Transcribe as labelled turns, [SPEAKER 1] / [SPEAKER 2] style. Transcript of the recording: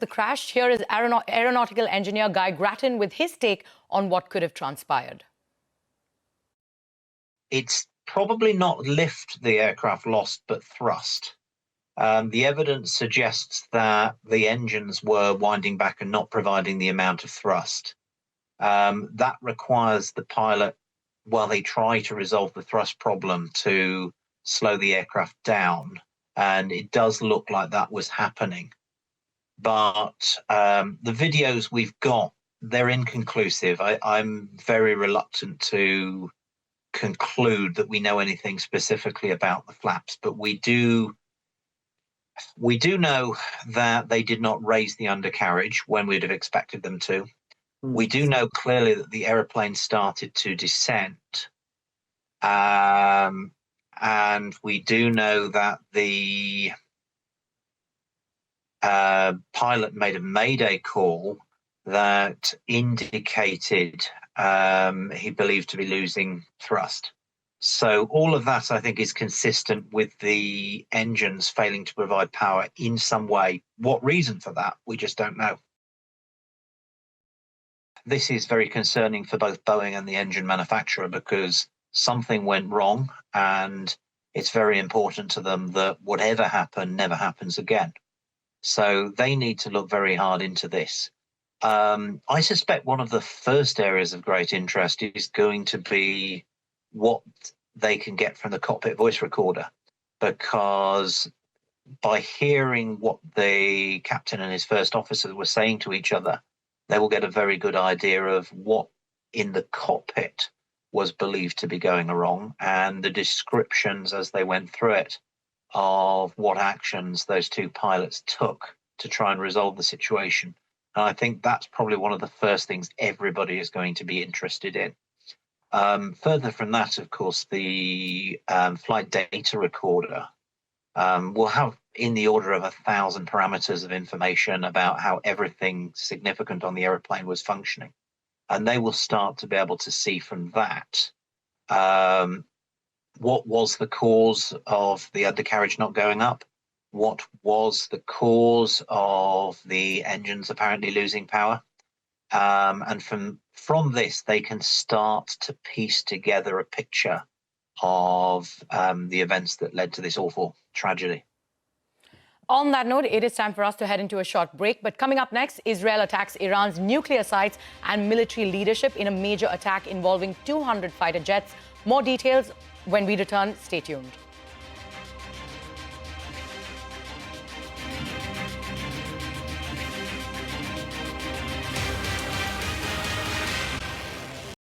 [SPEAKER 1] The crash. Here is aeronautical engineer Guy Gratton with his take on what could have transpired.
[SPEAKER 2] It's probably not lift the aircraft lost, but thrust. The evidence suggests that the engines were winding back and not providing the amount of thrust. That requires the pilot, while they try to resolve the thrust problem, to slow the aircraft down. And it does look like that was happening. But the videos we've got, they're inconclusive. I'm very reluctant to conclude that we know anything specifically about the flaps, but we do know that they did not raise the undercarriage when we'd have expected them to. We do know clearly that the aeroplane started to descend. And we do know that the pilot made a mayday call that indicated he believed to be losing thrust. So all of that, I think, is consistent with the engines failing to provide power in some way. What reason for that, we just don't know. This is very concerning for both Boeing and the engine manufacturer because something went wrong, and it's very important to them that whatever happened never happens again. So they need to look very hard into this. I suspect one of the first areas of great interest is going to be what they can get from the cockpit voice recorder, because by hearing what the captain and his first officer were saying to each other, they will get a very good idea of what in the cockpit was believed to be going wrong, and the descriptions as they went through it of what actions those two pilots took to try and resolve the situation. And I think that's probably one of the first things everybody is going to be interested in. Further from that, of course, the flight data recorder will have in the order of 1,000 parameters of information about how everything significant on the aeroplane was functioning. And they will start to be able to see from that what was the cause of the undercarriage not going up, what was the cause of the engines apparently losing power. And from this, they can start to piece together a picture of the events that led to this awful tragedy.
[SPEAKER 1] On that note, it is time for us to head into a short break. But coming up next, Israel attacks Iran's nuclear sites and military leadership in a major attack involving 200 fighter jets. More details when we return. Stay tuned.